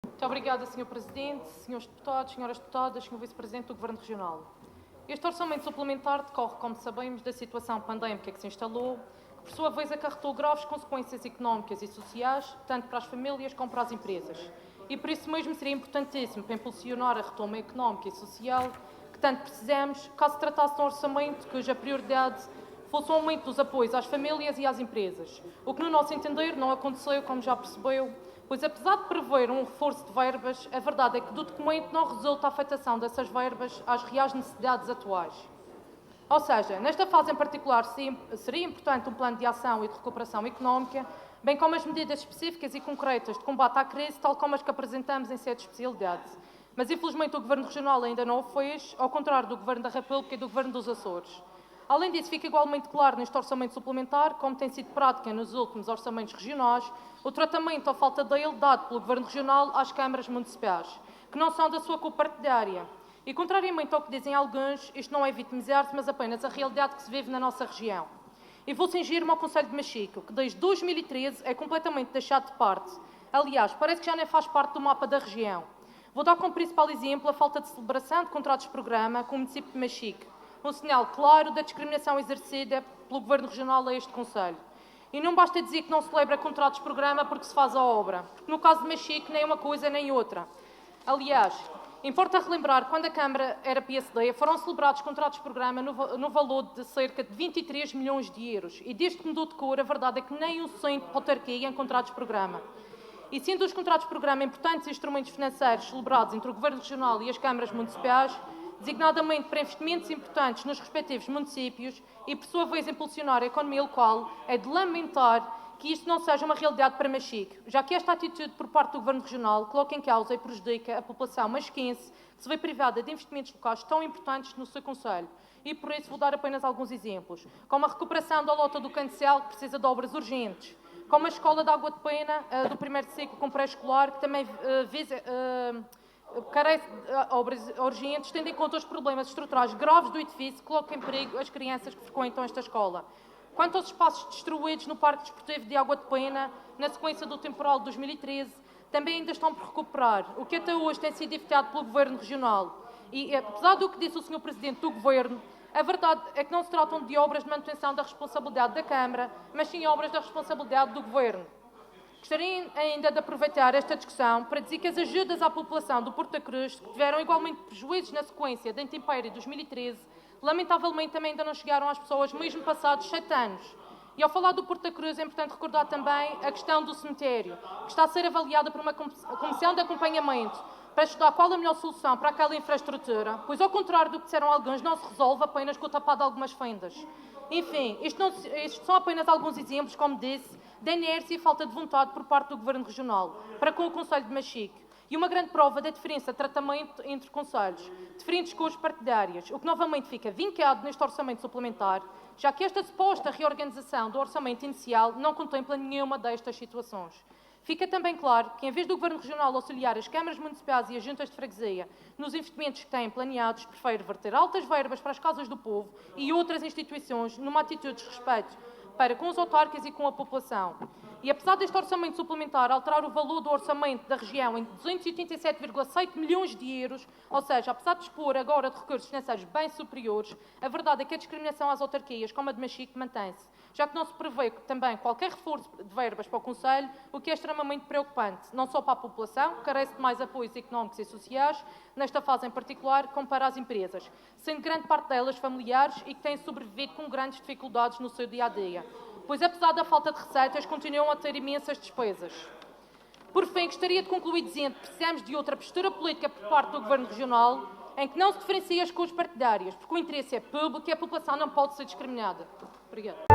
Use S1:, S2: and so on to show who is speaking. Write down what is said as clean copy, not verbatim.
S1: Muito obrigada, Sr. Presidente, Srs. Deputados, Sras. Deputadas, Sr. Vice-Presidente do Governo Regional. Este orçamento suplementar decorre, como sabemos, da situação pandémica que se instalou, que por sua vez acarretou graves consequências económicas e sociais, tanto para as famílias como para as empresas. E por isso mesmo seria importantíssimo para impulsionar a retoma económica e social que tanto precisamos, caso se tratasse de um orçamento cuja prioridade fosse o aumento dos apoios às famílias e às empresas, o que, no nosso entender, não aconteceu, como já percebeu, pois, apesar de prever um reforço de verbas, a verdade é que do documento não resulta a afetação dessas verbas às reais necessidades atuais. Ou seja, nesta fase em particular, seria importante um plano de ação e de recuperação económica, bem como as medidas específicas e concretas de combate à crise, tal como as que apresentamos em sede de especialidade. Mas, infelizmente, o Governo Regional ainda não o fez, ao contrário do Governo da República e do Governo dos Açores. Além disso, fica igualmente claro neste orçamento suplementar, como tem sido prática nos últimos orçamentos regionais, o tratamento ou falta dele dado pelo Governo Regional às câmaras municipais, que não são da sua copartilhária. E, contrariamente ao que dizem alguns, isto não é vitimizar-se, mas apenas a realidade que se vive na nossa região. E vou cingir-me ao Concelho de Machico, que desde 2013 é completamente deixado de parte. Aliás, parece que já nem faz parte do mapa da região. Vou dar como principal exemplo a falta de celebração de contratos de programa com o município de Machico, um sinal claro da discriminação exercida pelo Governo Regional a este Concelho. E não basta dizer que não celebra contratos de programa porque se faz a obra, porque no caso de Machico nem uma coisa nem outra. Aliás, importa relembrar que quando a Câmara era PSD foram celebrados contratos de programa no valor de cerca de 23 milhões de euros e desde que mudou de cor a verdade é que nem um cento de autarquia em contratos de programa. E sendo os contratos de programa importantes instrumentos financeiros celebrados entre o Governo Regional e as câmaras municipais, designadamente para investimentos importantes nos respectivos municípios e, por sua vez, impulsionar a economia local, é de lamentar que isto não seja uma realidade para Machico, já que esta atitude por parte do Governo Regional coloca em causa e prejudica a população machiquense, que se vê privada de investimentos locais tão importantes no seu concelho. E, por isso, vou dar apenas alguns exemplos, como a recuperação da lota do Cancel, que precisa de obras urgentes, como a Escola de Água de Pena, do primeiro ciclo com pré-escolar, que também carece de obras urgentes, tendo em conta os problemas estruturais graves do edifício que colocam em perigo as crianças que frequentam esta escola. Quanto aos espaços destruídos no Parque Desportivo de Água de Pena, na sequência do temporal de 2013, também ainda estão por recuperar, o que até hoje tem sido evitado pelo Governo Regional. E, apesar do que disse o Sr. Presidente do Governo, a verdade é que não se tratam de obras de manutenção da responsabilidade da Câmara, mas sim obras da responsabilidade do Governo. Gostaria ainda de aproveitar esta discussão para dizer que as ajudas à população do Porto da Cruz, que tiveram igualmente prejuízos na sequência da intempérie de 2013, lamentavelmente também ainda não chegaram às pessoas mesmo passados 7 anos. E ao falar do Porto da Cruz é importante recordar também a questão do cemitério, que está a ser avaliada por uma comissão de acompanhamento para estudar qual a melhor solução para aquela infraestrutura, pois ao contrário do que disseram alguns, não se resolve apenas com o tapar de algumas fendas. Enfim, isto são apenas alguns exemplos, como disse, da inércia e falta de vontade por parte do Governo Regional para com o Concelho de Machico e uma grande prova da diferença de tratamento entre concelhos, diferentes cores partidárias, o que novamente fica vincado neste orçamento suplementar, já que esta suposta reorganização do orçamento inicial não contempla nenhuma destas situações. Fica também claro que, em vez do Governo Regional auxiliar as câmaras municipais e as juntas de freguesia nos investimentos que têm planeados, prefere verter altas verbas para as casas do povo e outras instituições numa atitude de respeito para com os autarcas e com a população. E apesar deste orçamento suplementar alterar o valor do orçamento da região em 287,7 milhões de euros, ou seja, apesar de dispor agora de recursos financeiros bem superiores, a verdade é que a discriminação às autarquias, como a de Machico, mantém-se, já que não se prevê também qualquer reforço de verbas para o Concelho, o que é extremamente preocupante, não só para a população, que carece de mais apoios económicos e sociais, nesta fase em particular, como para as empresas, sendo grande parte delas familiares e que têm sobrevivido com grandes dificuldades no seu dia-a-dia, pois apesar da falta de receitas, continuam a ter imensas despesas. Por fim, gostaria de concluir dizendo que precisamos de outra postura política por parte do Governo Regional, em que não se diferencia as cores partidárias, porque o interesse é público e a população não pode ser discriminada. Obrigada.